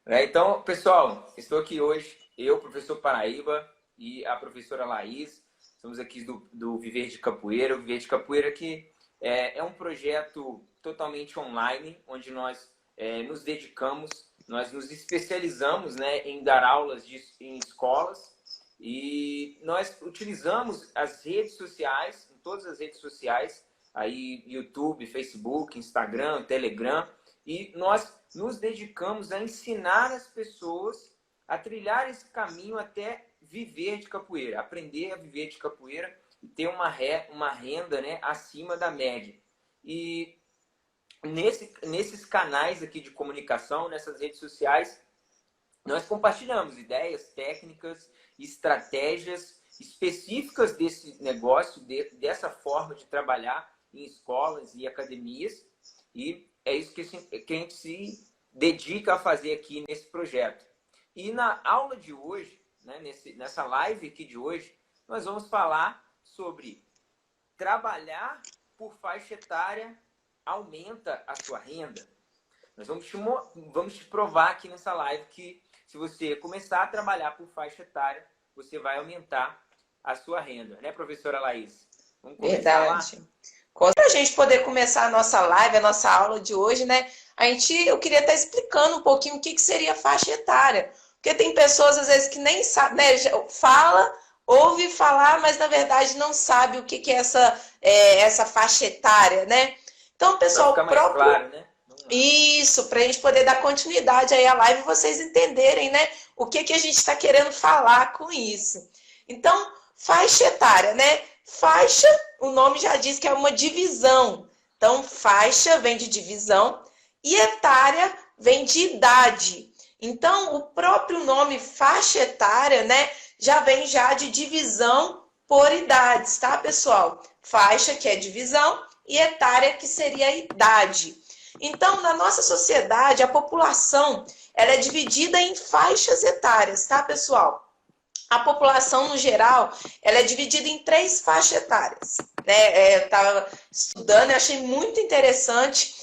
Então, pessoal, estou aqui hoje, eu, professor Paraíba, e a professora Laís. Estamos aqui do Viver de Capoeira. O Viver de Capoeira que é um projeto totalmente online, onde nós nos dedicamos, nós nos especializamos, né, em dar aulas em escolas, e nós utilizamos as redes sociais, em todas as redes sociais, aí YouTube, Facebook, Instagram, Telegram, e nós nos dedicamos a ensinar as pessoas a trilhar esse caminho até viver de capoeira, aprender a viver de capoeira e ter uma renda, né, acima da média. E nesses canais aqui de comunicação, nessas redes sociais, nós compartilhamos ideias, técnicas, estratégias específicas desse negócio, dessa forma de trabalhar em escolas e academias, e é isso que a gente se dedica a fazer aqui nesse projeto. E na aula de hoje, né, nessa live aqui de hoje, nós vamos falar sobre trabalhar por faixa etária aumenta a sua renda. Nós vamos te provar aqui nessa live que se você começar a trabalhar por faixa etária, você vai aumentar a sua renda, né, professora Laís? Vamos começar lá? Para a gente poder começar a nossa live, a nossa aula de hoje, né? Eu queria estar explicando um pouquinho o que seria faixa etária. Porque tem pessoas, às vezes, que nem sabem, né? Ouve falar, mas na verdade não sabe o que é essa faixa etária, né? Então, pessoal, pra ficar mais claro, né? Isso, para a gente poder dar continuidade aí à live e vocês entenderem, né? O que a gente está querendo falar com isso. Então, faixa etária, né? Faixa, o nome já diz que é uma divisão. Então, faixa vem de divisão e etária vem de idade. Então, o próprio nome faixa etária, né, já vem já de divisão por idades, tá, pessoal? Faixa, que é divisão, e etária, que seria a idade. Então, na nossa sociedade, a população ela é dividida em faixas etárias, tá, pessoal? A população, no geral, ela é dividida em 3 faixas etárias. Né? Eu estava estudando e achei muito interessante.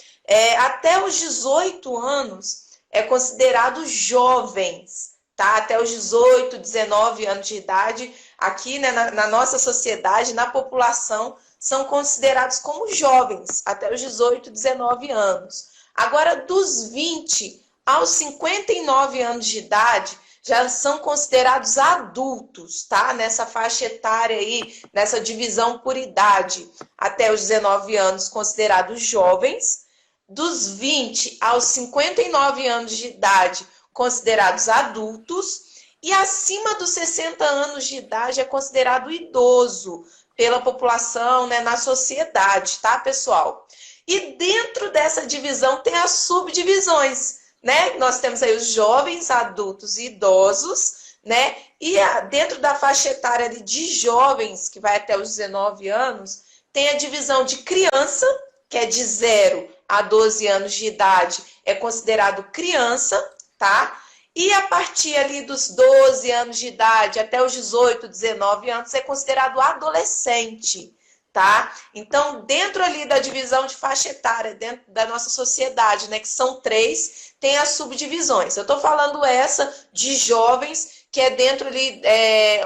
Até os 18 anos é considerado jovens, tá? Até os 18, 19 anos de idade, aqui, né, na nossa sociedade, na população, são considerados como jovens, até os 18, 19 anos. Agora, dos 20 aos 59 anos de idade, já são considerados adultos, tá? Nessa faixa etária aí, nessa divisão por idade, até os 19 anos, considerados jovens. Dos 20 aos 59 anos de idade, considerados adultos. E acima dos 60 anos de idade é considerado idoso pela população, né, na sociedade, tá, pessoal? E dentro dessa divisão tem as subdivisões, né? Nós temos aí os jovens, adultos e idosos, né? E dentro da faixa etária de jovens, que vai até os 19 anos, tem a divisão de criança, que é de 0 a 12 anos de idade, é considerado criança, tá? E a partir ali dos 12 anos de idade até os 18, 19 anos é considerado adolescente, tá? Então, dentro ali da divisão de faixa etária, dentro da nossa sociedade, né, que são 3, tem as subdivisões. Eu tô falando essa de jovens, que é dentro ali,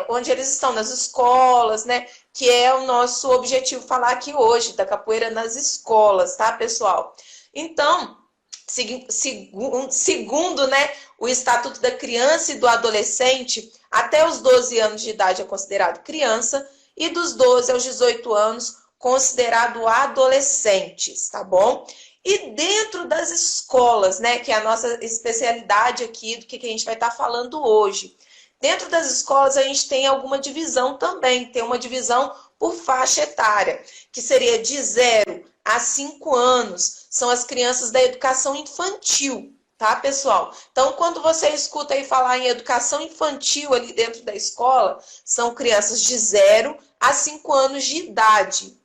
onde eles estão, nas escolas, né, que é o nosso objetivo falar aqui hoje, da capoeira nas escolas, tá, pessoal? Então, segundo, né, o Estatuto da Criança e do Adolescente, até os 12 anos de idade é considerado criança, e dos 12 aos 18 anos, considerado adolescentes, tá bom? E dentro das escolas, né, que é a nossa especialidade aqui, do que a gente vai estar falando hoje. Dentro das escolas, a gente tem alguma divisão também, tem uma divisão por faixa etária, que seria de 0 a 5 anos, são as crianças da educação infantil, tá, pessoal? Então, quando você escuta aí falar em educação infantil ali dentro da escola, são crianças de 0 a 5 anos de idade.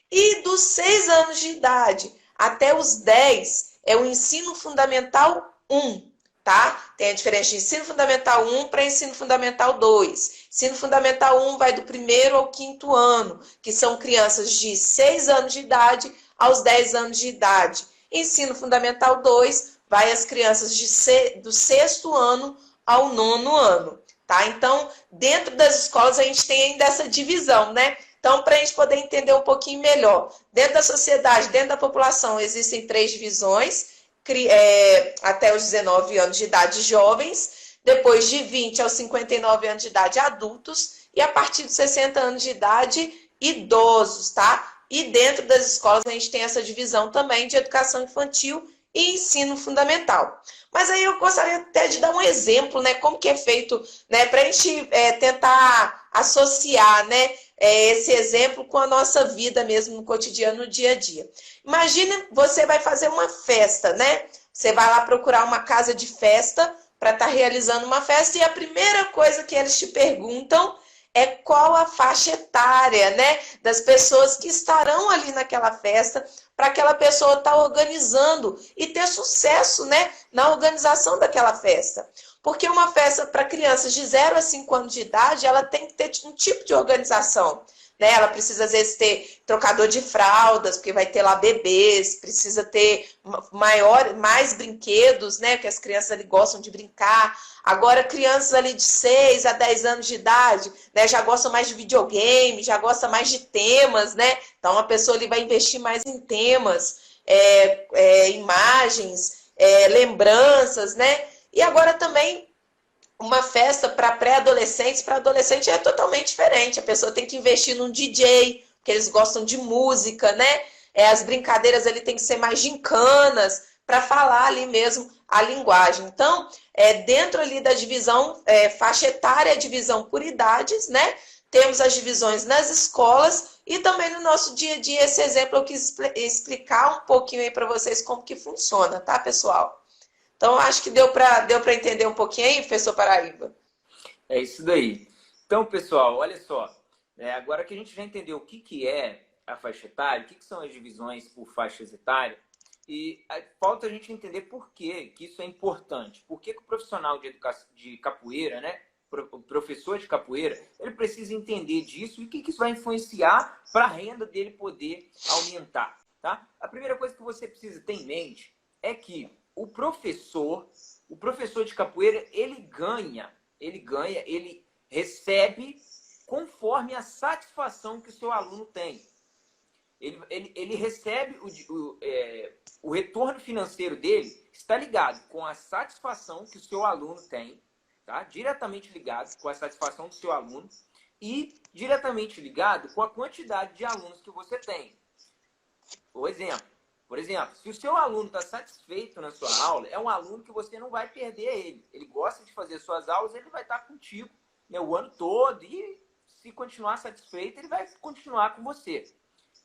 E dos 6 anos de idade até os 10 é o ensino fundamental 1, tá? Tem a diferença de ensino fundamental 1 para ensino fundamental 2. Ensino fundamental 1 vai do 1º ao 5º ano, que são crianças de 6 anos de idade aos 10 anos de idade. Ensino fundamental 2 vai as crianças do 6º ano ao 9º ano, tá? Então, dentro das escolas a gente tem ainda essa divisão, né? Então, para a gente poder entender um pouquinho melhor, dentro da sociedade, dentro da população, existem 3 divisões, até os 19 anos de idade, jovens, depois de 20 aos 59 anos de idade, adultos, e a partir dos 60 anos de idade, idosos, tá? E dentro das escolas a gente tem essa divisão também de educação infantil e ensino fundamental. Mas aí eu gostaria até de dar um exemplo, né? Como que é feito, né? Para a gente tentar associar, né? Esse exemplo com a nossa vida mesmo no cotidiano, no dia a dia. Imagine, você vai fazer uma festa, né? Você vai lá procurar uma casa de festa para estar realizando uma festa e a primeira coisa que eles te perguntam é qual a faixa etária, né, das pessoas que estarão ali naquela festa, para aquela pessoa estar organizando e ter sucesso, né, na organização daquela festa. Porque uma festa para crianças de 0 a 5 anos de idade, ela tem que ter um tipo de organização. Né? Ela precisa, às vezes, ter trocador de fraldas, porque vai ter lá bebês, precisa ter mais brinquedos, né? Que as crianças ali gostam de brincar. Agora, crianças ali de 6 a 10 anos de idade, né? Já gostam mais de videogame, já gostam mais de temas, né? Então, a pessoa ali vai investir mais em temas, imagens, lembranças, né? E agora também uma festa para pré-adolescentes, para adolescente é totalmente diferente. A pessoa tem que investir num DJ, porque eles gostam de música, né? As brincadeiras ali tem que ser mais gincanas, para falar ali mesmo a linguagem. Então, dentro ali da divisão faixa etária, a divisão por idades, né? Temos as divisões nas escolas e também no nosso dia a dia. Esse exemplo eu quis explicar um pouquinho aí para vocês como que funciona, tá, pessoal? Então, acho que deu para entender um pouquinho aí, professor Paraíba? É isso daí. Então, pessoal, olha só. Agora que a gente já entendeu o que é a faixa etária, o que são as divisões por faixas etárias, e falta a gente entender por que isso é importante. Por que o profissional de capoeira, né, o professor de capoeira, ele precisa entender disso e o que isso vai influenciar para a renda dele poder aumentar. Tá? A primeira coisa que você precisa ter em mente é que o professor de capoeira, ele recebe conforme a satisfação que o seu aluno tem. Ele recebe o retorno financeiro dele, está ligado com a satisfação que o seu aluno tem, tá? Diretamente ligado com a satisfação do seu aluno e diretamente ligado com a quantidade de alunos que você tem. Por exemplo, se o seu aluno está satisfeito na sua aula, é um aluno que você não vai perder ele. Ele gosta de fazer suas aulas, ele vai estar contigo, né, o ano todo e se continuar satisfeito, ele vai continuar com você.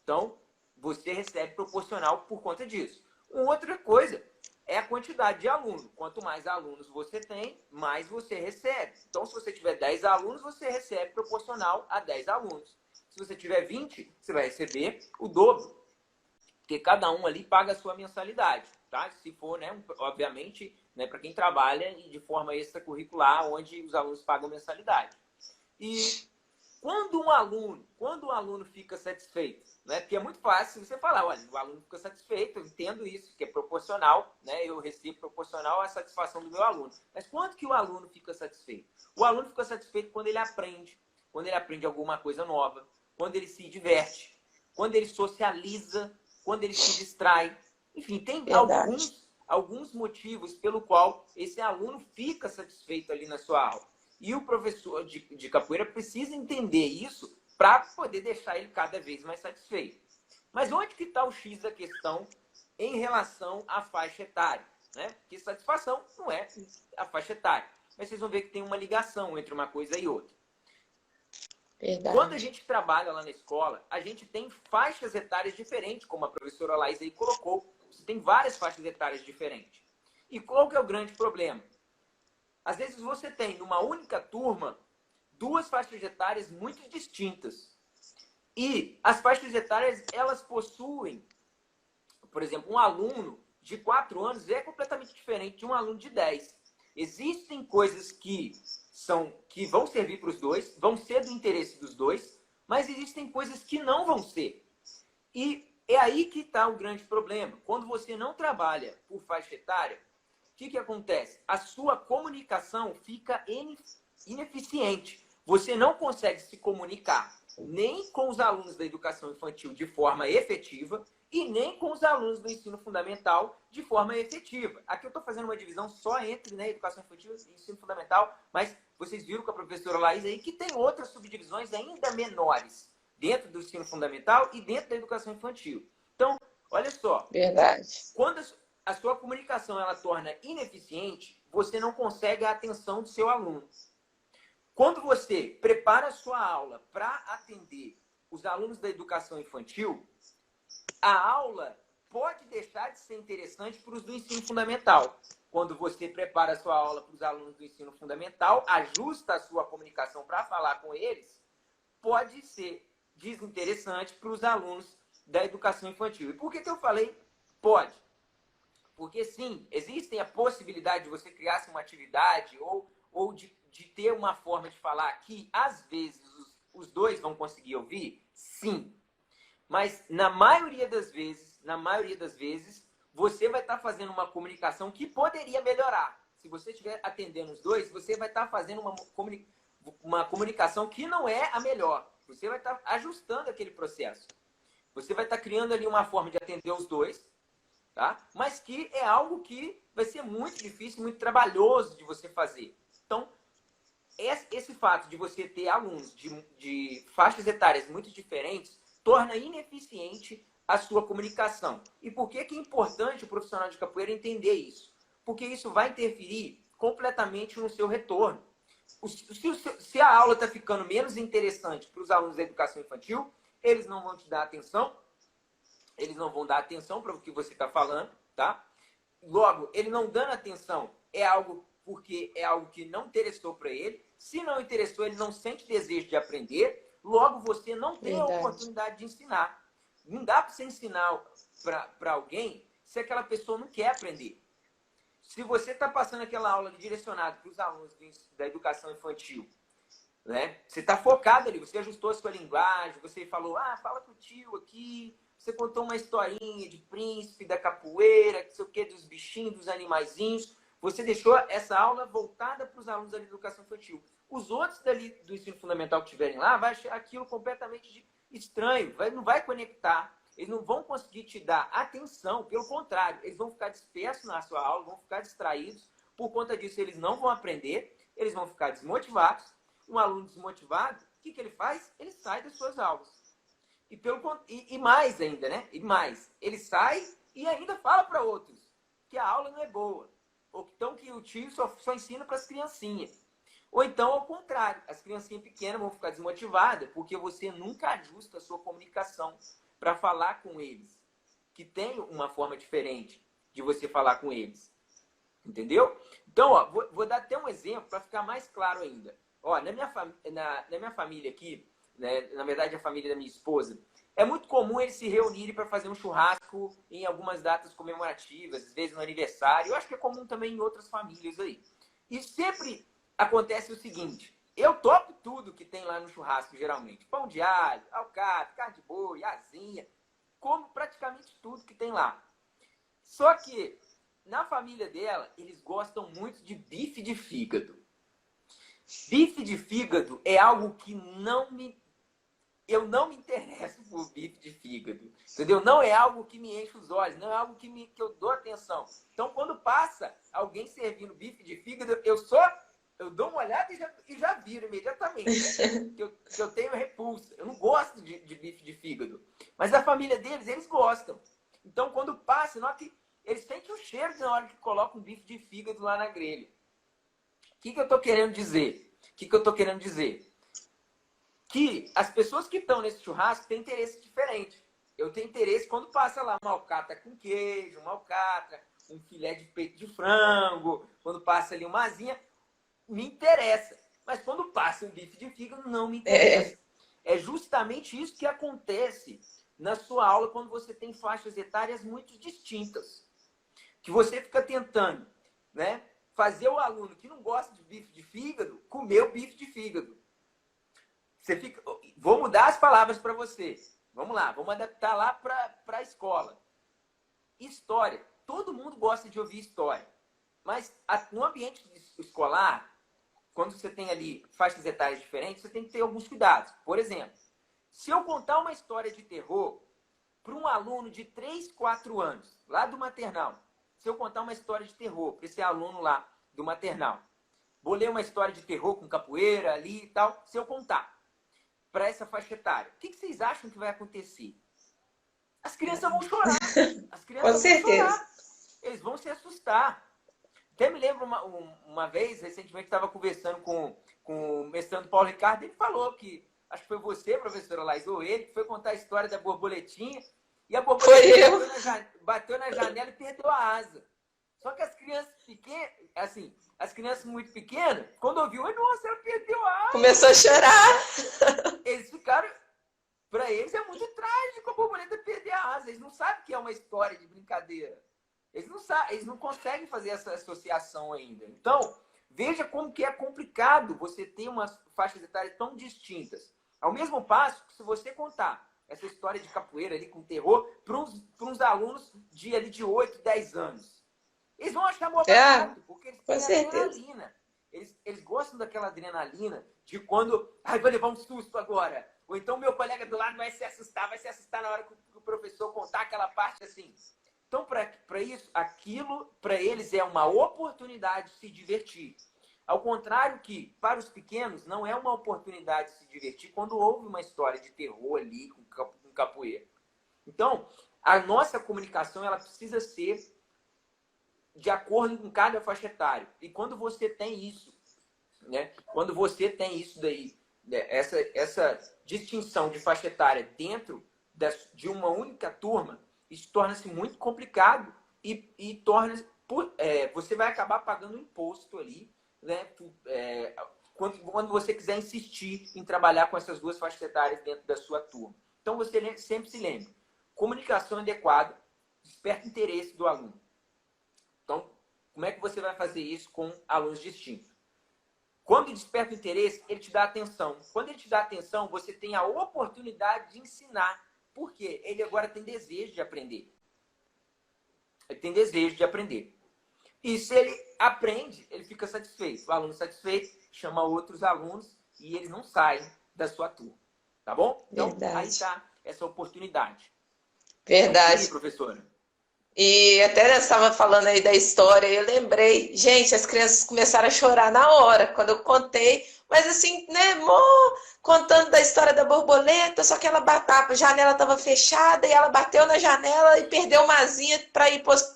Então, você recebe proporcional por conta disso. Uma outra coisa é a quantidade de alunos. Quanto mais alunos você tem, mais você recebe. Então, se você tiver 10 alunos, você recebe proporcional a 10 alunos. Se você tiver 20, você vai receber o dobro. Porque cada um ali paga a sua mensalidade, tá? Se for, né, obviamente, né, para quem trabalha de forma extracurricular, onde os alunos pagam mensalidade. E quando um aluno fica satisfeito, né? Porque é muito fácil você falar, olha, o aluno fica satisfeito, eu entendo isso, que é proporcional, né? Eu recebo proporcional à satisfação do meu aluno. Mas quando que o aluno fica satisfeito? O aluno fica satisfeito quando ele aprende alguma coisa nova, quando ele se diverte, quando ele socializa, quando ele se distrai. Enfim, tem alguns motivos pelo qual esse aluno fica satisfeito ali na sua aula. E o professor de capoeira precisa entender isso para poder deixar ele cada vez mais satisfeito. Mas onde que está o X da questão em relação à faixa etária? Né? Porque satisfação não é a faixa etária. Mas vocês vão ver que tem uma ligação entre uma coisa e outra. Verdade. Quando a gente trabalha lá na escola, a gente tem faixas etárias diferentes, como a professora Laís aí colocou. Você tem várias faixas etárias diferentes. E qual que é o grande problema? Às vezes você tem, numa única turma, duas faixas etárias muito distintas. E as faixas etárias, elas possuem, por exemplo, um aluno de 4 anos é completamente diferente de um aluno de 10. Existem coisas que vão servir para os dois, vão ser do interesse dos dois, mas existem coisas que não vão ser. E é aí que está o grande problema. Quando você não trabalha por faixa etária, que acontece? A sua comunicação fica ineficiente. Você não consegue se comunicar nem com os alunos da educação infantil de forma efetiva e nem com os alunos do ensino fundamental de forma efetiva. Aqui eu estou fazendo uma divisão só entre, né, educação infantil e ensino fundamental, mas vocês viram com a professora Laís aí que tem outras subdivisões ainda menores dentro do ensino fundamental e dentro da educação infantil. Então, olha só. Verdade. Quando a sua comunicação ela torna ineficiente, você não consegue a atenção do seu aluno. Quando você prepara a sua aula para atender os alunos da educação infantil, a aula pode deixar de ser interessante para os do ensino fundamental. Quando você prepara a sua aula para os alunos do ensino fundamental, ajusta a sua comunicação para falar com eles, pode ser desinteressante para os alunos da educação infantil. E por que eu falei pode? Porque sim, existem a possibilidade de você criar uma atividade ou de ter uma forma de falar que, às vezes, os dois vão conseguir ouvir? Sim. Mas, na maioria das vezes, você vai estar fazendo uma comunicação que poderia melhorar. Se você estiver atendendo os dois, você vai estar fazendo uma comunicação que não é a melhor. Você vai estar ajustando aquele processo. Você vai estar criando ali uma forma de atender os dois, tá? Mas que é algo que vai ser muito difícil, muito trabalhoso de você fazer. Então, esse fato de você ter alunos de faixas etárias muito diferentes torna ineficiente a sua comunicação. E por que é importante o profissional de capoeira entender isso? Porque isso vai interferir completamente no seu retorno. Se a aula está ficando menos interessante para os alunos da educação infantil, eles não vão te dar atenção, eles não vão dar atenção para o que você está falando, tá? Logo, ele não dando atenção porque é algo que não interessou para ele. Se não interessou, ele não sente desejo de aprender. Logo, você não tem a oportunidade de ensinar. Não dá para você ensinar para alguém se aquela pessoa não quer aprender. Se você está passando aquela aula direcionada para os alunos da educação infantil, né? Você está focado ali, você ajustou a sua linguagem, você falou, fala com o tio aqui, você contou uma historinha de príncipe, da capoeira, não sei o que, dos bichinhos, dos animaizinhos. Você deixou essa aula voltada para os alunos da educação infantil. Os outros dali do ensino fundamental que estiverem lá, vai achar aquilo completamente estranho, não vai conectar, eles não vão conseguir te dar atenção, pelo contrário, eles vão ficar dispersos na sua aula, vão ficar distraídos, por conta disso eles não vão aprender, eles vão ficar desmotivados. Um aluno desmotivado, o que ele faz? Ele sai das suas aulas. E mais ainda, né? E mais, ele sai e ainda fala para outros que a aula não é boa. Ou então que o tio só ensina para as criancinhas. Ou então, ao contrário, as criancinhas pequenas vão ficar desmotivadas porque você nunca ajusta a sua comunicação para falar com eles. Que tem uma forma diferente de você falar com eles. Entendeu? Então, ó, vou dar até um exemplo para ficar mais claro ainda. Ó, na minha família aqui, né, na verdade a família da minha esposa, é muito comum eles se reunirem para fazer um churrasco em algumas datas comemorativas, às vezes no aniversário. Eu acho que é comum também em outras famílias aí. E sempre acontece o seguinte, eu topo tudo que tem lá no churrasco, geralmente. Pão de alho, alcatra, carne de boi, asinha, como praticamente tudo que tem lá. Só que, na família dela, eles gostam muito de bife de fígado. Bife de fígado é algo que eu não me interesso por bife de fígado, entendeu? Não é algo que me enche os olhos, não é algo que eu dou atenção. Então, quando passa alguém servindo bife de fígado, eu dou uma olhada e já viro imediatamente, né? que eu tenho repulsa. Eu não gosto de bife de fígado. Mas a família deles, eles gostam. Então, quando passa, eles sentem o cheiro na hora que colocam um bife de fígado lá na grelha. O que eu estou querendo dizer? Que as pessoas que estão nesse churrasco têm interesse diferente. Eu tenho interesse quando passa lá uma alcatra com queijo, uma alcatra, um filé de peito de frango, quando passa ali uma asinha, me interessa. Mas quando passa um bife de fígado, não me interessa. É justamente isso que acontece na sua aula quando você tem faixas etárias muito distintas. Que você fica tentando, né, fazer o aluno que não gosta de bife de fígado comer o bife de fígado. Vou mudar as palavras para você. Vamos lá, vamos adaptar lá para a escola. História. Todo mundo gosta de ouvir história. Mas no ambiente escolar, quando você tem ali faixas etárias diferentes, você tem que ter alguns cuidados. Por exemplo, se eu contar uma história de terror para um aluno de 3, 4 anos, lá do maternal, se eu contar uma história de terror para esse aluno lá do maternal, vou ler uma história de terror com capoeira ali e tal, se eu contar para essa faixa etária, o que vocês acham que vai acontecer? As crianças vão chorar. As crianças Com certeza. vão chorar. Eles vão se assustar. Até me lembro uma vez, recentemente, estava conversando com o mestrando Paulo Ricardo, ele falou que, acho que foi você, professora Laís, ou ele, que foi contar a história da borboletinha, e a borboletinha bateu na janela e perdeu a asa. Só que as crianças pequenas, assim, as crianças muito pequenas, quando ouviu, nossa, ela perdeu a asa. Começou a chorar. Eles ficaram, para eles é muito trágico a borboleta perder a asa. Eles não sabem que é uma história de brincadeira. Eles não sabem, eles não conseguem fazer essa associação ainda. Então, veja como que é complicado você ter umas faixas etárias tão distintas. Ao mesmo passo que se você contar essa história de capoeira ali com terror para uns alunos de 8, 10 anos, eles vão achar mó barato, porque eles têm adrenalina. Eles gostam daquela adrenalina de quando, vou levar um susto agora. Ou então meu colega do lado vai se assustar na hora que o professor contar aquela parte assim. Então, para isso, aquilo, para eles, é uma oportunidade de se divertir. Ao contrário que, para os pequenos, não é uma oportunidade de se divertir quando houve uma história de terror ali com capoeira. Então, a nossa comunicação ela precisa ser de acordo com cada faixa etária. E quando você tem isso, né? Quando você tem isso daí, né? essa distinção de faixa etária dentro de uma única turma, isso torna-se muito complicado e você vai acabar pagando imposto ali, né? Quando você quiser insistir em trabalhar com essas duas faixas etárias dentro da sua turma. Então, você sempre se lembre. Comunicação adequada, desperta interesse do aluno. Então, como é que você vai fazer isso com alunos distintos? Quando desperta o interesse, ele te dá atenção. Quando ele te dá atenção, você tem a oportunidade de ensinar. Por quê? Ele agora tem desejo de aprender. Ele tem desejo de aprender. E se ele aprende, ele fica satisfeito. O aluno satisfeito chama outros alunos e eles não saem da sua turma. Tá bom? Então, Verdade. Aí está essa oportunidade. Verdade. Então, professora. E até você estava falando aí da história, eu lembrei, gente, as crianças começaram a chorar na hora, quando eu contei, mas assim, né, contando da história da borboleta, só que a janela estava fechada e ela bateu na janela e perdeu uma asinha para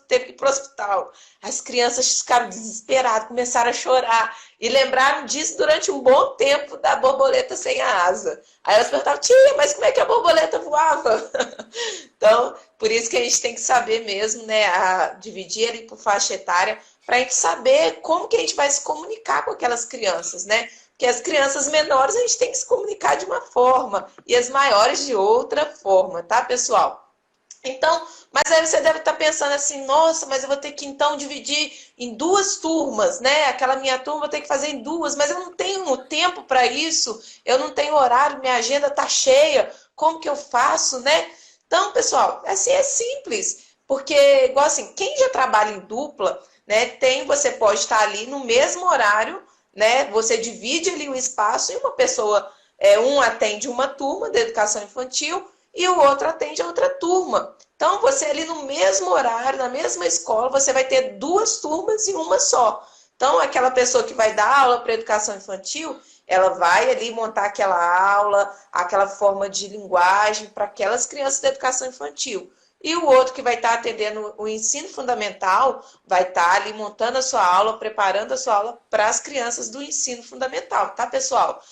teve que ir para o hospital. As crianças ficaram desesperadas, começaram a chorar e lembraram disso durante um bom tempo da borboleta sem a asa. Aí elas perguntavam, tia, mas como é que a borboleta voava? Então, por isso que a gente tem que saber mesmo, né, dividir ali por faixa etária, para a gente saber como que a gente vai se comunicar com aquelas crianças, né? Porque as crianças menores a gente tem que se comunicar de uma forma e as maiores de outra forma, tá, pessoal? Então, mas aí você deve estar pensando assim, nossa, mas eu vou ter que então dividir em 2 turmas, né? Aquela minha turma eu vou ter que fazer em 2, mas eu não tenho tempo para isso, eu não tenho horário, minha agenda está cheia, como que eu faço, né? Então, pessoal, assim é simples, porque igual assim, quem já trabalha em dupla, né, você pode estar ali no mesmo horário, né? Você divide ali o espaço e uma pessoa, um atende uma turma de educação infantil e o outro atende a outra turma. Então, você ali no mesmo horário, na mesma escola, você vai ter 2 turmas em uma só. Então, aquela pessoa que vai dar aula para educação infantil, ela vai ali montar aquela aula, aquela forma de linguagem para aquelas crianças da educação infantil. E o outro que vai estar atendendo o ensino fundamental vai estar ali montando a sua aula, preparando a sua aula para as crianças do ensino fundamental, tá, pessoal?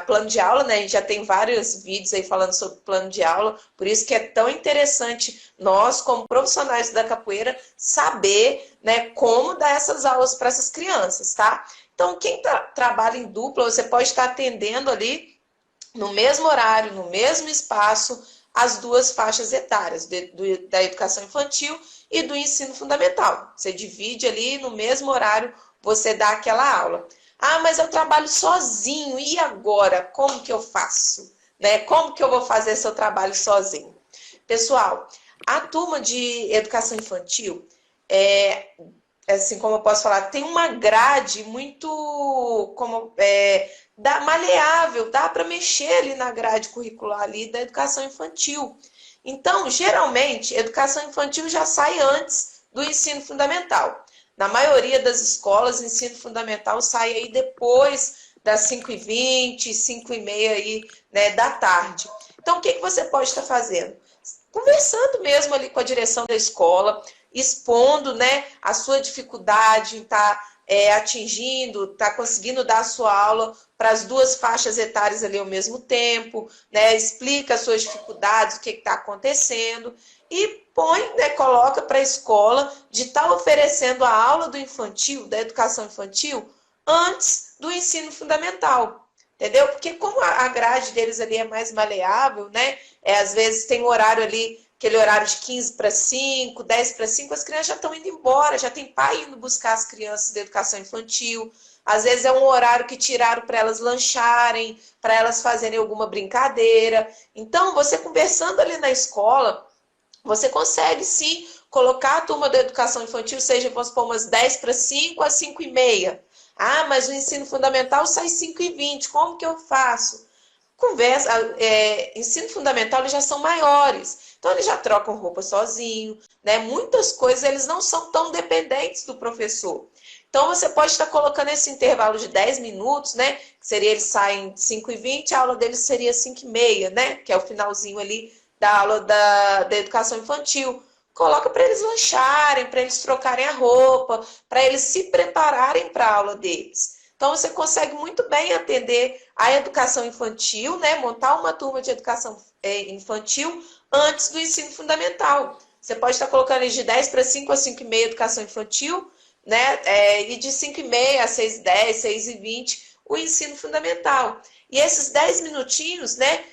Plano de aula, né? A gente já tem vários vídeos aí falando sobre plano de aula, por isso que é tão interessante nós, como profissionais da capoeira, saber, né, como dar essas aulas para essas crianças, tá? Então, quem trabalha em dupla, você pode estar atendendo ali no mesmo horário, no mesmo espaço, as 2 faixas etárias, da educação infantil e do ensino fundamental. Você divide ali no mesmo horário, você dá aquela aula. Ah, mas eu trabalho sozinho, e agora? Como que eu faço? Né? Como que eu vou fazer se eu trabalho sozinho? Pessoal, a turma de educação infantil, assim como eu posso falar, tem uma grade muito maleável, dá para mexer ali na grade curricular ali da educação infantil. Então, geralmente, educação infantil já sai antes do ensino fundamental. Na maioria das escolas, o ensino fundamental sai aí depois das 5h20, 5h30 aí, né, da tarde. Então, o que você pode estar fazendo? Conversando mesmo ali com a direção da escola, expondo, né, a sua dificuldade em estar atingindo, estar conseguindo dar a sua aula para as duas faixas etárias ali ao mesmo tempo, né, explica as suas dificuldades, o que está acontecendo e põe, né, coloca para a escola de estar oferecendo a aula do infantil, da educação infantil, antes do ensino fundamental. Entendeu? Porque como a grade deles ali é mais maleável, né? Às vezes tem um horário ali, aquele horário de 15 para 5, 10 para 5, as crianças já estão indo embora, já tem pai indo buscar as crianças da educação infantil. Às vezes é um horário que tiraram para elas lancharem, para elas fazerem alguma brincadeira. Então, você conversando ali na escola, você consegue sim colocar a turma da educação infantil, seja, vamos supor, umas 10 para 5 às 5h30. Ah, mas o ensino fundamental sai 5h20, como que eu faço? Conversa, ensino fundamental eles já são maiores, então eles já trocam roupa sozinho, né? Muitas coisas eles não são tão dependentes do professor. Então você pode estar colocando esse intervalo de 10 minutos, né? Que seria eles saem 5h20, a aula deles seria 5h30, né? Que é o finalzinho ali da aula da educação infantil. Coloca para eles lancharem, para eles trocarem a roupa, para eles se prepararem para a aula deles. Então, você consegue muito bem atender a educação infantil, né? Montar uma turma de educação infantil antes do ensino fundamental. Você pode estar colocando de 10 para 5 a 5h30 educação infantil, né? E de 5h30 a 6h10, 6h20, o ensino fundamental. E esses 10 minutinhos, né?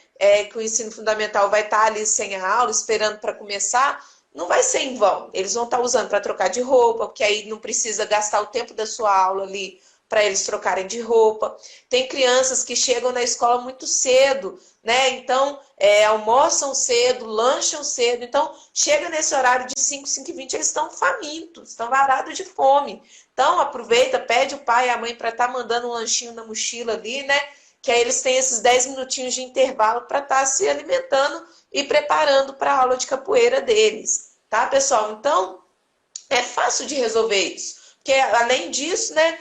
Que o ensino fundamental vai estar ali sem a aula, esperando para começar, não vai ser em vão. Eles vão estar usando para trocar de roupa, porque aí não precisa gastar o tempo da sua aula ali para eles trocarem de roupa. Tem crianças que chegam na escola muito cedo, né? Então, almoçam cedo, lancham cedo. Então, chega nesse horário de 5, 5h20, eles estão famintos, estão varados de fome. Então, aproveita, pede o pai e a mãe para estar mandando um lanchinho na mochila ali, né? Que aí eles têm esses 10 minutinhos de intervalo para estar se alimentando e preparando para a aula de capoeira deles. Tá, pessoal? Então, é fácil de resolver isso. Porque, além disso, né,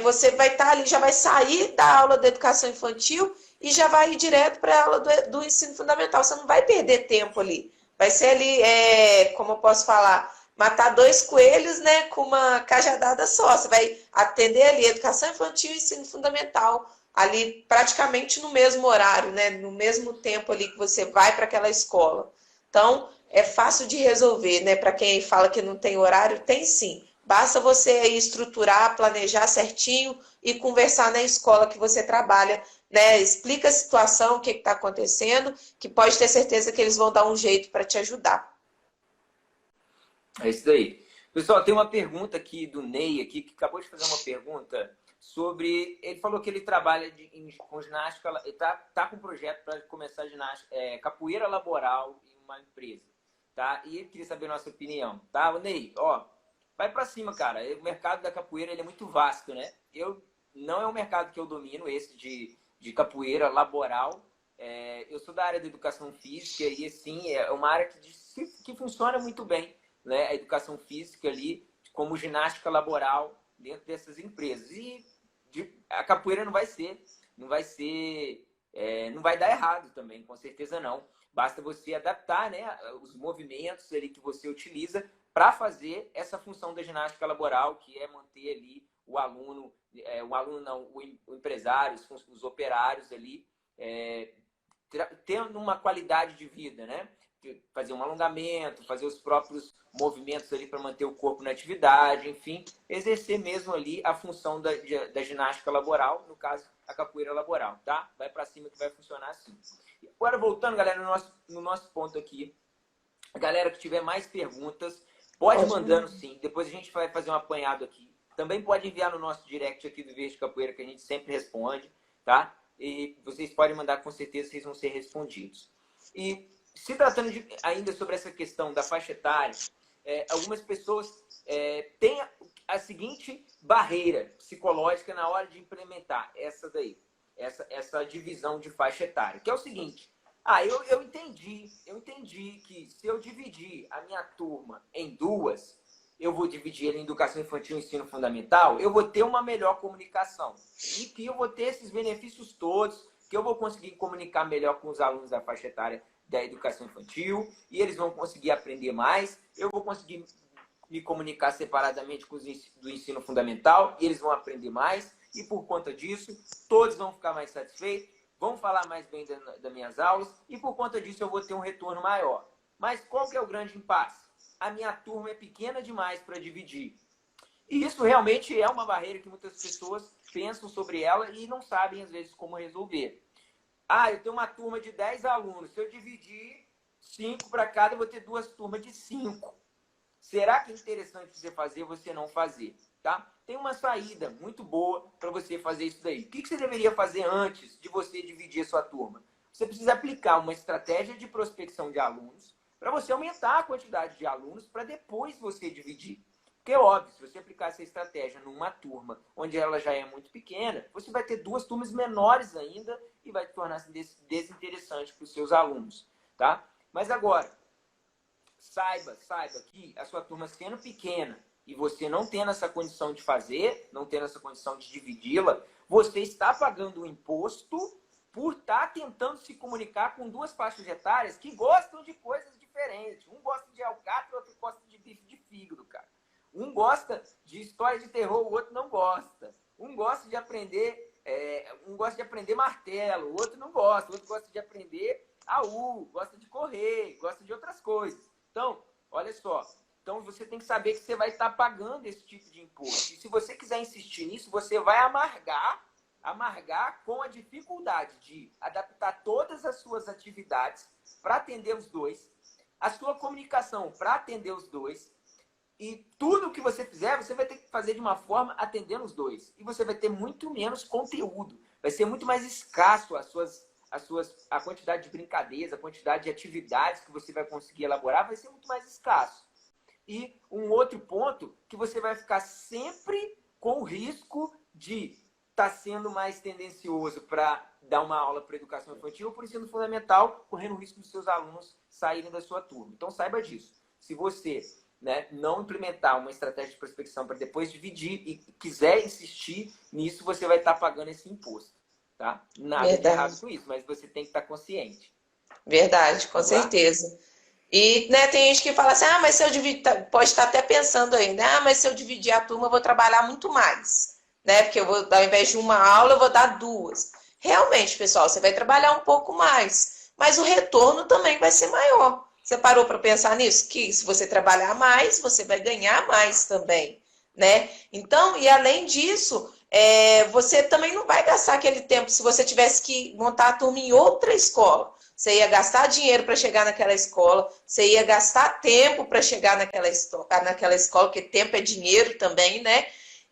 você vai estar ali, já vai sair da aula da educação infantil e já vai ir direto para a aula do ensino fundamental. Você não vai perder tempo ali. Vai ser ali, como eu posso falar, matar dois coelhos, né, com uma cajadada só. Você vai atender ali educação infantil e ensino fundamental, ali praticamente no mesmo horário, né, no mesmo tempo ali que você vai para aquela escola. Então, é fácil de resolver, né? Para quem fala que não tem horário, tem sim. Basta você aí estruturar, planejar certinho e conversar na escola que você trabalha, né? Explica a situação, o que está acontecendo, que pode ter certeza que eles vão dar um jeito para te ajudar. É isso daí. Pessoal, tem uma pergunta aqui do Ney, aqui, que acabou de fazer uma pergunta sobre... Ele falou que ele trabalha com ginástica, ele tá com um projeto para começar ginástica, capoeira laboral em uma empresa, tá? E ele queria saber a nossa opinião, tá? Ney, ó, vai para cima, cara. O mercado da capoeira ele é muito vasto, né? Não é um mercado que eu domino, esse de capoeira laboral. Eu sou da área da educação física e, assim, é uma área que funciona muito bem, né? A educação física ali, como ginástica laboral dentro dessas empresas. E a capoeira não vai dar errado também, com certeza não. Basta você adaptar, né, os movimentos ali que você utiliza para fazer essa função da ginástica laboral, que é manter ali o aluno, o empresário, os operários ali, tendo uma qualidade de vida, né? Fazer um alongamento, fazer os próprios movimentos ali para manter o corpo na atividade, enfim, exercer mesmo ali a função da ginástica laboral, no caso, a capoeira laboral, tá? Vai para cima que vai funcionar assim. Agora, voltando, galera, no nosso ponto aqui, a galera que tiver mais perguntas, pode mandando sim, depois a gente vai fazer um apanhado aqui. Também pode enviar no nosso direct aqui do Verde Capoeira, que a gente sempre responde, tá? E vocês podem mandar, com certeza, vocês vão ser respondidos. E se tratando ainda sobre essa questão da faixa etária, algumas pessoas têm a seguinte barreira psicológica na hora de implementar essa divisão de faixa etária, que é o seguinte: eu entendi que se eu dividir a minha turma em duas, eu vou dividir ela em educação infantil e ensino fundamental, eu vou ter uma melhor comunicação e que eu vou ter esses benefícios todos, que eu vou conseguir comunicar melhor com os alunos da faixa etária da educação infantil e eles vão conseguir aprender mais, eu vou conseguir me comunicar separadamente com os do ensino fundamental e eles vão aprender mais e por conta disso todos vão ficar mais satisfeitos, vão falar mais bem das minhas aulas e por conta disso eu vou ter um retorno maior. Mas qual que é o grande impasse? A minha turma é pequena demais para dividir. E isso realmente é uma barreira que muitas pessoas pensam sobre ela e não sabem, às vezes, como resolver. Eu tenho uma turma de 10 alunos. Se eu dividir 5 para cada, eu vou ter 2 turmas de 5. Será que é interessante você fazer ou você não fazer? Tá? Tem uma saída muito boa para você fazer isso daí. O que você deveria fazer antes de você dividir a sua turma? Você precisa aplicar uma estratégia de prospecção de alunos para você aumentar a quantidade de alunos para depois você dividir. Porque é óbvio, se você aplicar essa estratégia numa turma onde ela já é muito pequena, você vai ter 2 turmas menores ainda e vai tornar-se desinteressante para os seus alunos. Tá? Mas agora, saiba que a sua turma sendo pequena e você não tendo essa condição de fazer, não tendo essa condição de dividi-la, você está pagando um imposto por estar tentando se comunicar com 2 faixas etárias que gostam de coisas diferentes. Um gosta de alcatra, o outro gosta de bife de fígado, cara. Um gosta de história de terror, o outro não gosta. Um gosta de aprender, martelo, o outro não gosta. O outro gosta de aprender gosta de correr, gosta de outras coisas. Então, olha só. Então, você tem que saber que você vai estar pagando esse tipo de imposto. E se você quiser insistir nisso, você vai amargar com a dificuldade de adaptar todas as suas atividades para atender os 2, a sua comunicação para atender os 2, e tudo que você fizer, você vai ter que fazer de uma forma atendendo os 2. E você vai ter muito menos conteúdo. Vai ser muito mais escasso a quantidade de brincadeiras, a quantidade de atividades que você vai conseguir elaborar vai ser muito mais escasso. E um outro ponto, que você vai ficar sempre com o risco de estar sendo mais tendencioso para dar uma aula para educação infantil ou para o ensino fundamental, correndo o risco dos seus alunos saírem da sua turma. Então, saiba disso. Se você não implementar uma estratégia de prospecção para depois dividir e quiser insistir nisso, você vai estar pagando esse imposto. Tá? Nada de errado com isso, mas você tem que estar consciente. Verdade, com certeza. E tem gente que fala assim, mas se eu dividir, pode estar até pensando aí, mas se eu dividir a turma, eu vou trabalhar muito mais. Porque eu vou, ao invés de uma aula, eu vou dar 2. Realmente, pessoal, você vai trabalhar um pouco mais, mas o retorno também vai ser maior. Você parou para pensar nisso? Que se você trabalhar mais, você vai ganhar mais também, Então, e além disso, você também não vai gastar aquele tempo se você tivesse que montar a turma em outra escola. Você ia gastar dinheiro para chegar naquela escola, você ia gastar tempo para chegar naquela escola, porque tempo é dinheiro também,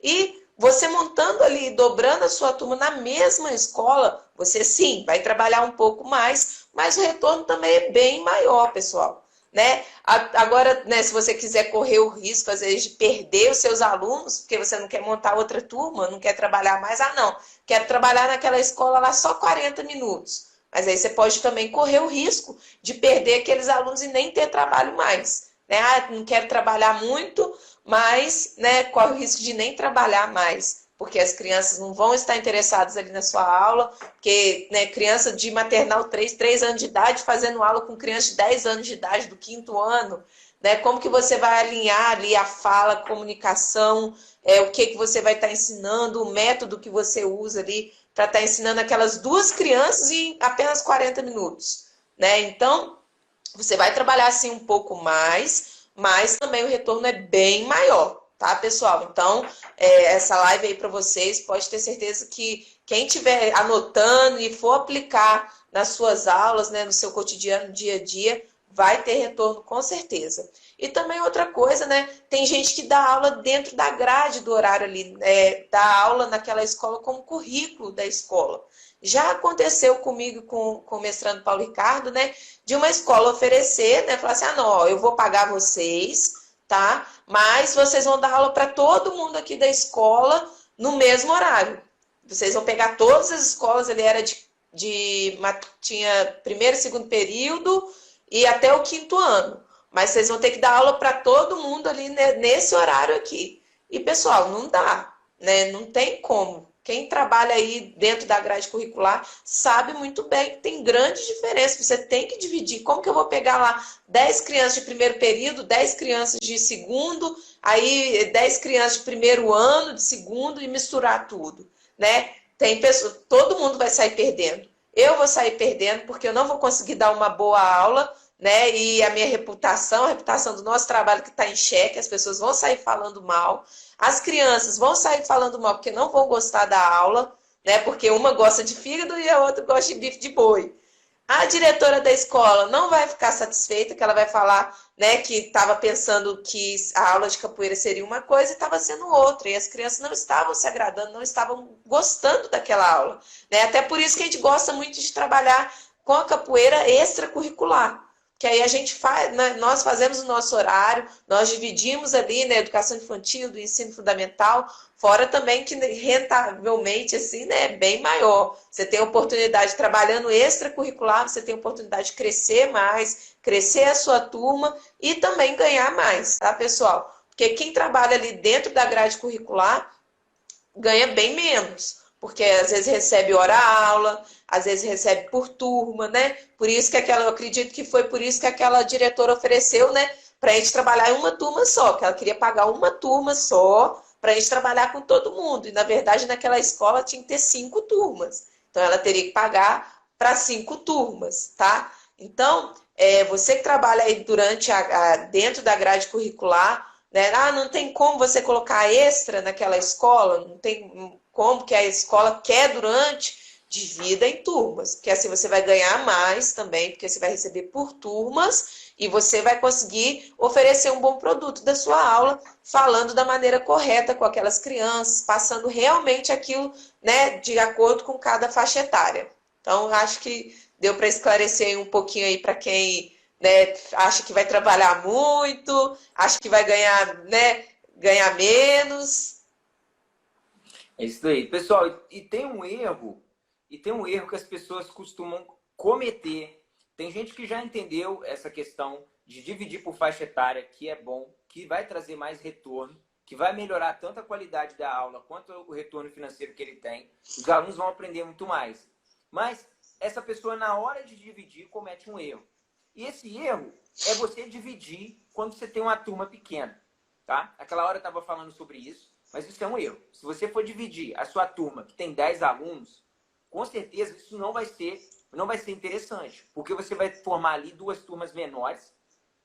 E você montando ali, dobrando a sua turma na mesma escola, você sim, vai trabalhar um pouco mais, mas o retorno também é bem maior, pessoal. Agora, se você quiser correr o risco, às vezes, de perder os seus alunos, porque você não quer montar outra turma, não quer trabalhar mais, não, quero trabalhar naquela escola lá só 40 minutos. Mas aí você pode também correr o risco de perder aqueles alunos e nem ter trabalho mais. Não quero trabalhar muito, mas corre o risco de nem trabalhar mais, porque as crianças não vão estar interessadas ali na sua aula, porque criança de maternal 3 anos de idade fazendo aula com criança de 10 anos de idade do 5º ano, como que você vai alinhar ali a fala, a comunicação, o que você vai estar ensinando, o método que você usa ali para estar ensinando aquelas 2 crianças em apenas 40 minutos. Então, você vai trabalhar assim um pouco mais, mas também o retorno é bem maior, tá, pessoal? Então, essa live aí para vocês, pode ter certeza que quem estiver anotando e for aplicar nas suas aulas, no seu cotidiano, dia a dia, vai ter retorno com certeza. E também outra coisa, tem gente que dá aula dentro da grade do horário ali, dá aula naquela escola como currículo da escola. Já aconteceu comigo com o mestrando Paulo Ricardo, de uma escola oferecer, falar assim, não, eu vou pagar vocês, tá? Mas vocês vão dar aula para todo mundo aqui da escola no mesmo horário. Vocês vão pegar todas as escolas, ele era tinha primeiro e segundo período e até o quinto ano. Mas vocês vão ter que dar aula para todo mundo ali nesse horário aqui. E, pessoal, não dá, né? Não tem como. Quem trabalha aí dentro da grade curricular sabe muito bem que tem grande diferença. Você tem que dividir. Como que eu vou pegar lá 10 crianças de primeiro período, 10 crianças de segundo, aí 10 crianças de primeiro ano, de segundo e misturar tudo, né? Tem pessoa, todo mundo vai sair perdendo. Eu vou sair perdendo porque eu não vou conseguir dar uma boa aula, né? E a minha reputação, a reputação do nosso trabalho que está em xeque, as pessoas vão sair falando mal. As crianças vão sair falando mal porque não vão gostar da aula, né? Porque uma gosta de fígado e a outra gosta de bife de boi. A diretora da escola não vai ficar satisfeita, que ela vai falar, né, que estava pensando que a aula de capoeira seria uma coisa e estava sendo outra. E as crianças não estavam se agradando, não estavam gostando daquela aula, né? Até por isso que a gente gosta muito de trabalhar com a capoeira extracurricular. Que aí a gente faz, né, nós fazemos o nosso horário, nós dividimos ali na educação infantil, do ensino fundamental, fora também que rentavelmente, assim, né, é bem maior. Você tem a oportunidade, trabalhando extracurricular, você tem a oportunidade de crescer mais, crescer a sua turma e também ganhar mais, tá, pessoal? Porque quem trabalha ali dentro da grade curricular ganha bem menos, porque às vezes recebe hora-aula, às vezes recebe por turma, né? Por isso que eu acredito que foi por isso que aquela diretora ofereceu, né, para a gente trabalhar em uma turma só, que ela queria pagar uma turma só para a gente trabalhar com todo mundo. E, na verdade, naquela escola tinha que ter 5 turmas. Então, ela teria que pagar para 5 turmas, tá? Então, você que trabalha aí dentro da grade curricular, né? Ah, não tem como você colocar extra naquela escola, não tem como que a escola quer divida em turmas, porque assim você vai ganhar mais também, porque você vai receber por turmas e você vai conseguir oferecer um bom produto da sua aula, falando da maneira correta com aquelas crianças, passando realmente aquilo, né, de acordo com cada faixa etária. Então, acho que deu para esclarecer um pouquinho aí para quem, né, acha que vai trabalhar muito, acha que vai ganhar, né, ganhar menos. É isso aí. Pessoal, e tem um erro que as pessoas costumam cometer. Tem gente que já entendeu essa questão de dividir por faixa etária, que é bom, que vai trazer mais retorno, que vai melhorar tanto a qualidade da aula quanto o retorno financeiro que ele tem. Os alunos vão aprender muito mais. Mas essa pessoa, na hora de dividir, comete um erro. E esse erro é você dividir quando você tem uma turma pequena, tá? Aquela hora eu estava falando sobre isso, mas isso é um erro. Se você for dividir a sua turma, que tem 10 alunos, com certeza isso não vai ser interessante, porque você vai formar ali 2 turmas menores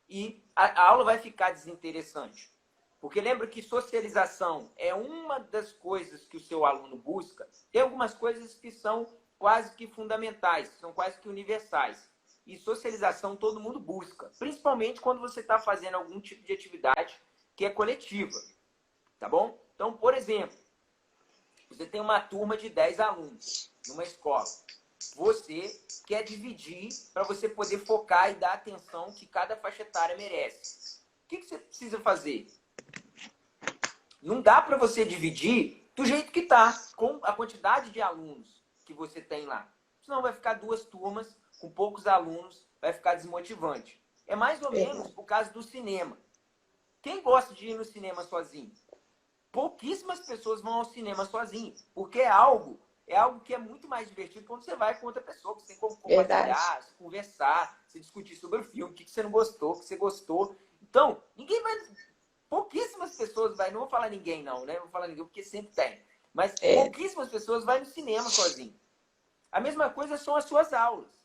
e a aula vai ficar desinteressante. Porque lembra que socialização é uma das coisas que o seu aluno busca. Tem algumas coisas que são quase que fundamentais, são quase que universais. E socialização todo mundo busca, principalmente quando você está fazendo algum tipo de atividade que é coletiva, tá bom? Então, por exemplo, você tem uma turma de 10 alunos numa escola. Você quer dividir para você poder focar e dar a atenção que cada faixa etária merece. O que você precisa fazer? Não dá para você dividir do jeito que está, com a quantidade de alunos que você tem lá. Senão vai ficar 2 turmas com poucos alunos, vai ficar desmotivante. É mais ou menos o caso do cinema. Quem gosta de ir no cinema sozinho? Pouquíssimas pessoas vão ao cinema sozinho, porque é algo que é muito mais divertido quando você vai com outra pessoa, que você tem como compartilhar, conversar, se discutir sobre o filme, o que você não gostou, o que você gostou. Então, pouquíssimas pessoas não vou falar ninguém não, né? Não vou falar ninguém porque sempre tem. Mas pouquíssimas pessoas vão no cinema sozinho. A mesma coisa são as suas aulas.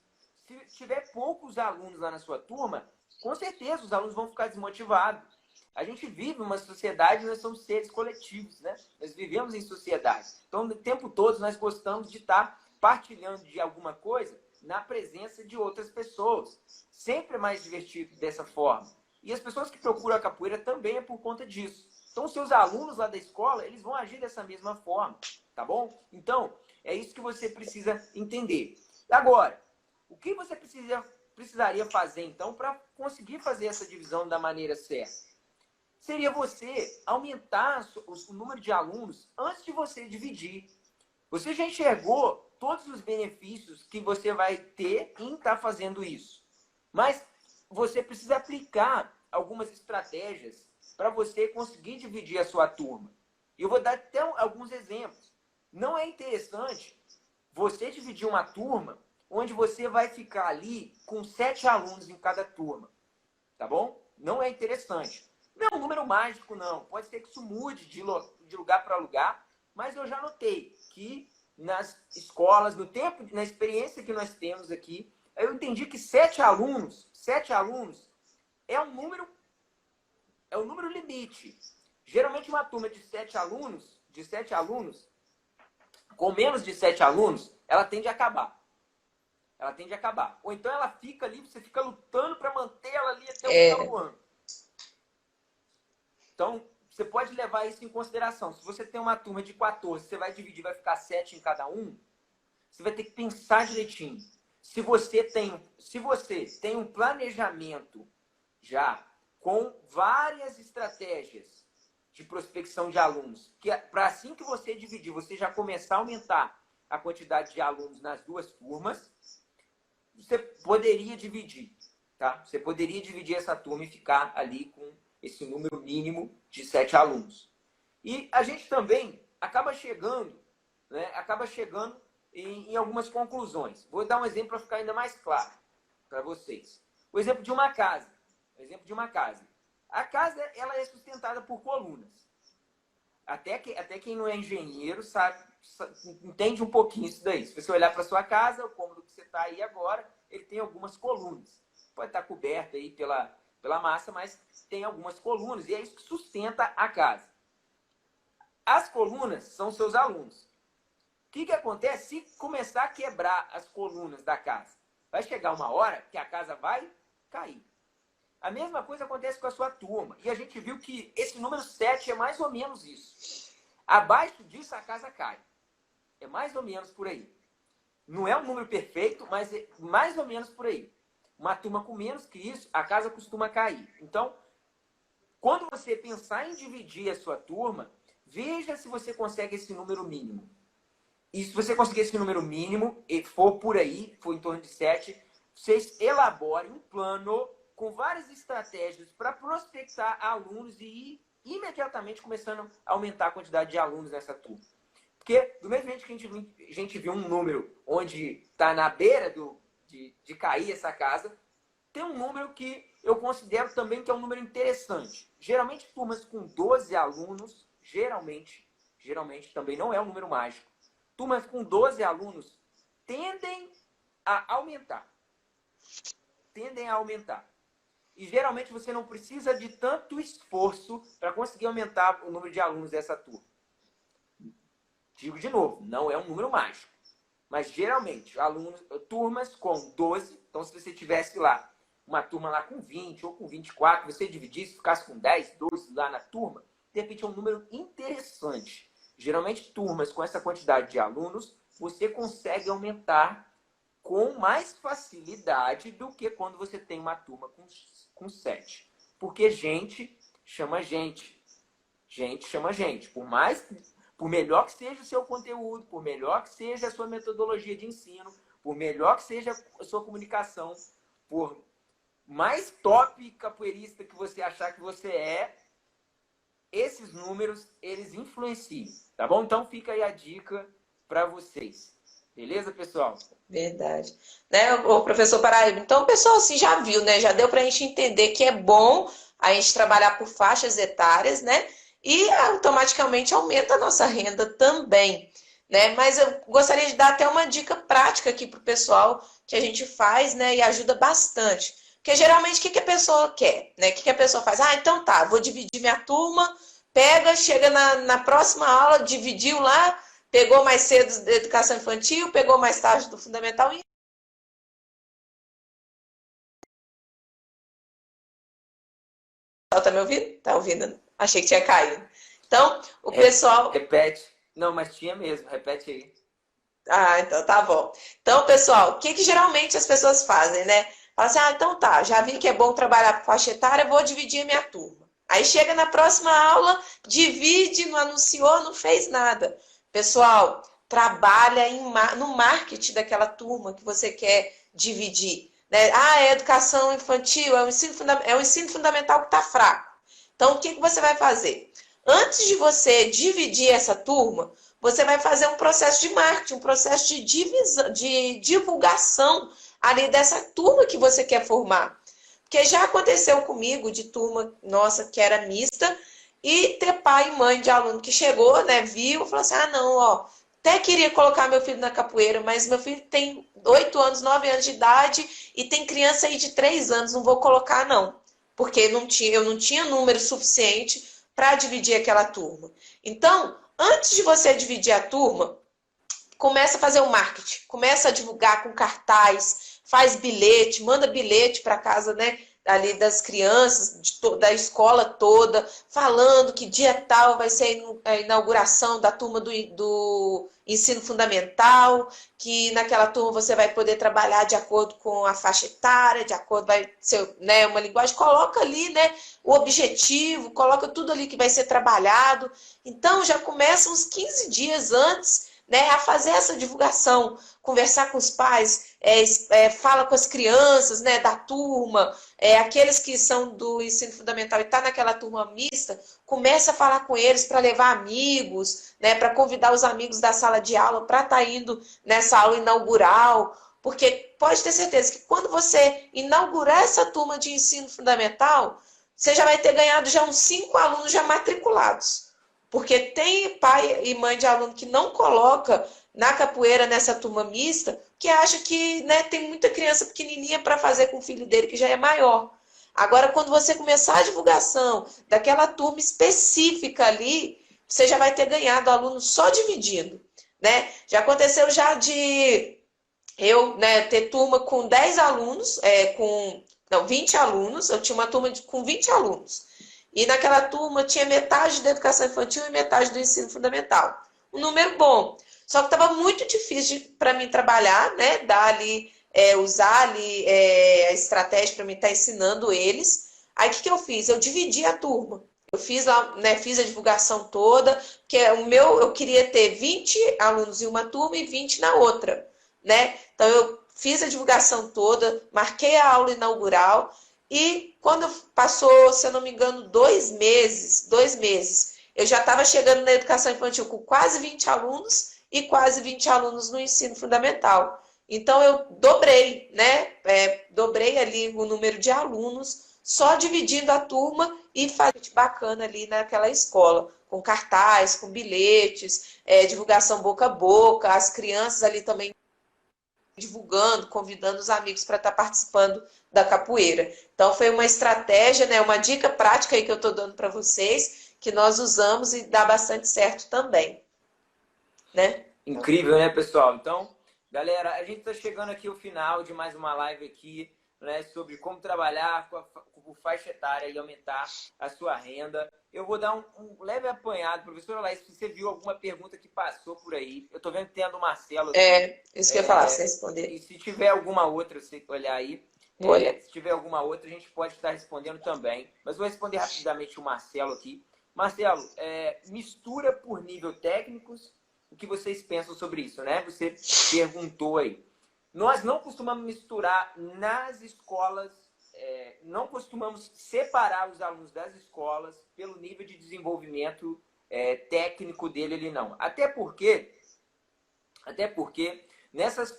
Se tiver poucos alunos lá na sua turma, com certeza os alunos vão ficar desmotivados. A gente vive uma sociedade, nós somos seres coletivos, né? Nós vivemos em sociedade. Então, o tempo todo, nós gostamos de estar partilhando de alguma coisa na presença de outras pessoas. Sempre é mais divertido dessa forma. E as pessoas que procuram a capoeira também é por conta disso. Então, os seus alunos lá da escola, eles vão agir dessa mesma forma, tá bom? Então, é isso que você precisa entender. Agora, o que você precisaria fazer, então, para conseguir fazer essa divisão da maneira certa? seria você aumentar o número de alunos antes de você dividir. Você já enxergou todos os benefícios que você vai ter em estar fazendo isso. Mas você precisa aplicar algumas estratégias para você conseguir dividir a sua turma. E eu vou dar até alguns exemplos. Não é interessante você dividir uma turma onde você vai ficar ali com 7 alunos em cada turma. Tá bom? Não é interessante. Não é um número mágico, não. Pode ser que isso mude de lugar para lugar, mas eu já notei que nas escolas, no tempo, na experiência que nós temos aqui, eu entendi que 7 alunos é um número limite. Geralmente uma turma de 7 alunos, com menos de 7 alunos, ela tende a acabar. Ou então ela fica ali, você fica lutando para manter ela ali até o final do ano. Então, você pode levar isso em consideração. Se você tem uma turma de 14, você vai dividir, vai ficar 7 em cada um, você vai ter que pensar direitinho. Se você tem um planejamento já com várias estratégias de prospecção de alunos, que para assim que você dividir, você já começar a aumentar a quantidade de alunos nas duas turmas, você poderia dividir, tá? Você poderia dividir essa turma e ficar ali com esse número mínimo de 7 alunos. E a gente também acaba chegando em algumas conclusões. Vou dar um exemplo para ficar ainda mais claro para vocês. O exemplo de uma casa. A casa, ela é sustentada por colunas. Até quem não é engenheiro entende um pouquinho isso daí. Se você olhar para sua casa, o cômodo que você está aí agora, ele tem algumas colunas. Pode estar coberto aí pela massa, mas tem algumas colunas e é isso que sustenta a casa. As colunas são seus alunos. O que acontece se começar a quebrar as colunas da casa? Vai chegar uma hora que a casa vai cair. A mesma coisa acontece com a sua turma. E a gente viu que esse número 7 é mais ou menos isso. Abaixo disso, a casa cai. É mais ou menos por aí. Não é um número perfeito, mas é mais ou menos por aí. Uma turma com menos que isso, a casa costuma cair. Então, quando você pensar em dividir a sua turma, veja se você consegue esse número mínimo. E se você conseguir esse número mínimo, e for por aí, for em torno de 7, vocês elaborem um plano com várias estratégias para prospectar alunos e ir imediatamente começando a aumentar a quantidade de alunos nessa turma. Porque, do mesmo jeito que a gente viu um número onde está na beira de cair essa casa, tem um número que eu considero também que é um número interessante. Geralmente, turmas com 12 alunos, geralmente também não é um número mágico. Turmas com 12 alunos tendem a aumentar. E geralmente você não precisa de tanto esforço para conseguir aumentar o número de alunos dessa turma. Digo de novo, não é um número mágico. Mas geralmente, turmas com 12, então se você tivesse lá uma turma lá com 20 ou com 24, você dividisse, ficasse com 10, 12 lá na turma, de repente é um número interessante. Geralmente, turmas com essa quantidade de alunos, você consegue aumentar com mais facilidade do que quando você tem uma turma com 7. Porque gente chama gente. Gente chama gente. Por melhor que seja o seu conteúdo, por melhor que seja a sua metodologia de ensino, por melhor que seja a sua comunicação, por mais top capoeirista que você achar que você é, esses números, eles influenciam, tá bom? Então fica aí a dica para vocês. Beleza, pessoal? Verdade. Né, o professor Paraíba? Então, o pessoal assim já viu, né? Já deu para a gente entender que é bom a gente trabalhar por faixas etárias, né? E automaticamente aumenta a nossa renda também, né? Mas eu gostaria de dar até uma dica prática aqui para o pessoal que a gente faz, né? E ajuda bastante. Porque geralmente o que a pessoa quer, né? O que a pessoa faz? Ah, então tá, vou dividir minha turma, chega na próxima aula, dividiu lá, pegou mais cedo da educação infantil, pegou mais tarde do fundamental e... Tá me ouvindo? Tá ouvindo? Achei que tinha caído. Então, o pessoal... Repete. Não, mas tinha mesmo. Repete aí. Ah, então tá bom. Então, pessoal, o que geralmente as pessoas fazem, né? Fala assim, ah, então tá, já vi que é bom trabalhar por faixa etária, vou dividir a minha turma. Aí chega na próxima aula, divide, não anunciou, não fez nada. Pessoal, trabalha no marketing daquela turma que você quer dividir. Né? Ah, é educação infantil, é o ensino fundamental que está fraco. Então, o que você vai fazer? Antes de você dividir essa turma, você vai fazer um processo de marketing, um processo de divisão, de divulgação ali dessa turma que você quer formar. Porque já aconteceu comigo de turma nossa que era mista e ter pai e mãe de aluno que chegou, né, viu, falou assim, ah, não, ó, até queria colocar meu filho na capoeira, mas meu filho tem 8 anos, 9 anos de idade e tem criança aí de 3 anos, não vou colocar não, porque eu não tinha número suficiente para dividir aquela turma. Então, antes de você dividir a turma, começa a fazer o marketing, começa a divulgar com cartaz, faz bilhete, manda bilhete para casa, né, ali das crianças, da escola toda, falando que dia tal vai ser a inauguração da turma do ensino fundamental, que naquela turma você vai poder trabalhar de acordo com a faixa etária, de acordo, vai ser, né, uma linguagem, coloca ali, né, o objetivo, coloca tudo ali que vai ser trabalhado. Então já começa uns 15 dias antes, né, a fazer essa divulgação, conversar com os pais, fala com as crianças, né, da turma, aqueles que são do ensino fundamental e está naquela turma mista, começa a falar com eles para levar amigos, né, para convidar os amigos da sala de aula para estar indo nessa aula inaugural, porque pode ter certeza que quando você inaugurar essa turma de ensino fundamental, você já vai ter ganhado já uns 5 alunos já matriculados. Porque tem pai e mãe de aluno que não coloca na capoeira, nessa turma mista, que acha que, né, tem muita criança pequenininha para fazer com o filho dele que já é maior. Agora, quando você começar a divulgação daquela turma específica ali, você já vai ter ganhado aluno só dividindo, né? Já aconteceu já de eu, né, ter turma com 10 alunos, 20 alunos, eu tinha uma turma com 20 alunos. E naquela turma tinha metade da educação infantil e metade do ensino fundamental. Um número bom. Só que estava muito difícil para mim trabalhar, né? Dar ali, usar ali a estratégia para mim estar ensinando eles. Aí o que eu fiz? Eu dividi a turma. Eu fiz lá, né, fiz a divulgação toda, porque eu queria ter 20 alunos em uma turma e 20 na outra, né? Então eu fiz a divulgação toda, marquei a aula inaugural. E quando passou, se eu não me engano, 2 meses, eu já estava chegando na educação infantil com quase 20 alunos e quase 20 alunos no ensino fundamental. Então, eu dobrei, né? Dobrei ali o número de alunos, só dividindo a turma e fazendo bacana ali naquela escola, com cartaz, com bilhetes, divulgação boca a boca, as crianças ali também divulgando, convidando os amigos para estar participando da capoeira. Então, foi uma estratégia, né, uma dica prática aí que eu estou dando para vocês, que nós usamos e dá bastante certo também. Né? Incrível, né, pessoal? Então, galera, a gente está chegando aqui ao final de mais uma live aqui, né, sobre como trabalhar com faixa etária e aumentar a sua renda. Eu vou dar um leve apanhado. Professora Laís, se você viu alguma pergunta que passou por aí, eu estou vendo que tem a do Marcelo. Isso que eu ia falar, você responder. E se tiver alguma outra, você olhar aí, se tiver alguma outra, a gente pode estar respondendo também. Mas vou responder rapidamente o Marcelo aqui. Marcelo, mistura por nível técnicos, o que vocês pensam sobre isso, né? Você perguntou aí. Nós não costumamos misturar nas escolas, não costumamos separar os alunos das escolas pelo nível de desenvolvimento técnico dele, não. Até porque nessas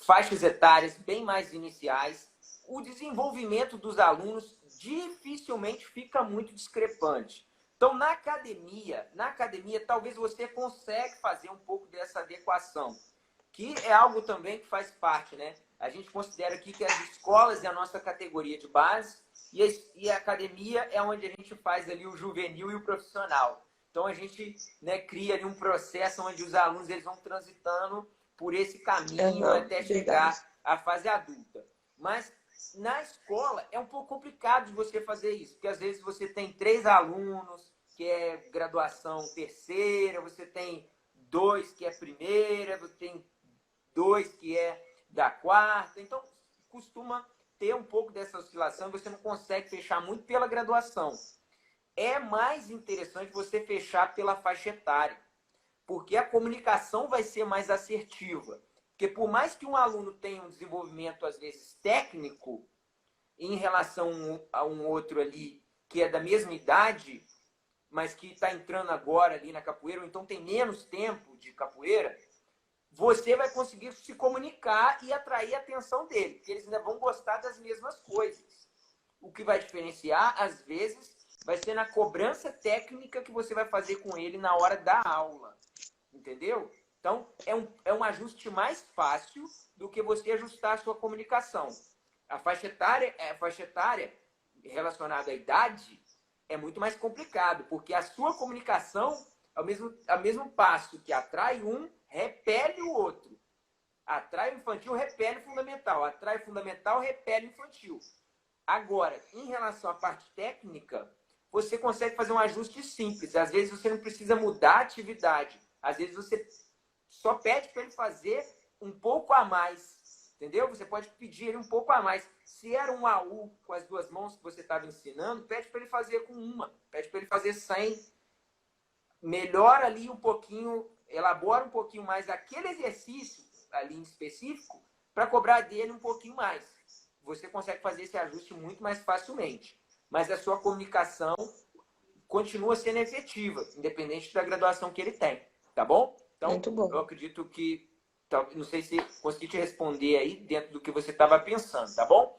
faixas etárias bem mais iniciais, o desenvolvimento dos alunos dificilmente fica muito discrepante. Então, na academia, talvez você consiga fazer um pouco dessa adequação, que é algo também que faz parte, né? A gente considera aqui que as escolas é a nossa categoria de base e a academia é onde a gente faz ali o juvenil e o profissional. Então, a gente, né, cria ali um processo onde os alunos eles vão transitando por esse caminho até chegar à fase adulta. Mas na escola é um pouco complicado de você fazer isso, porque às vezes você tem 3 alunos, que é graduação terceira, você tem 2 que é primeira, você tem 2 que é da quarta, então costuma ter um pouco dessa oscilação, você não consegue fechar muito pela graduação. É mais interessante você fechar pela faixa etária, porque a comunicação vai ser mais assertiva. Porque por mais que um aluno tenha um desenvolvimento, às vezes, técnico, em relação a um outro ali que é da mesma idade, mas que está entrando agora ali na capoeira, ou então tem menos tempo de capoeira, você vai conseguir se comunicar e atrair a atenção dele, porque eles ainda vão gostar das mesmas coisas. O que vai diferenciar, às vezes, vai ser na cobrança técnica que você vai fazer com ele na hora da aula. Entendeu? Então, é um ajuste mais fácil do que você ajustar a sua comunicação. A faixa etária relacionada à idade é muito mais complicado, porque a sua comunicação, ao mesmo passo que atrai um, repele o outro. Atrai o infantil, repele o fundamental. Atrai o fundamental, repele o infantil. Agora, em relação à parte técnica, você consegue fazer um ajuste simples. Às vezes você não precisa mudar a atividade. Às vezes você só pede para ele fazer um pouco a mais. Entendeu? Você pode pedir ele um pouco a mais. Se era um AU com as duas mãos que você estava ensinando, pede para ele fazer com uma. Pede para ele fazer 100. Melhora ali um pouquinho, elabora um pouquinho mais aquele exercício ali em específico para cobrar dele um pouquinho mais. Você consegue fazer esse ajuste muito mais facilmente. Mas a sua comunicação continua sendo efetiva, independente da graduação que ele tem. Tá bom? Então, Muito bom. Eu acredito que... Não sei se consegui te responder aí dentro do que você estava pensando, tá bom?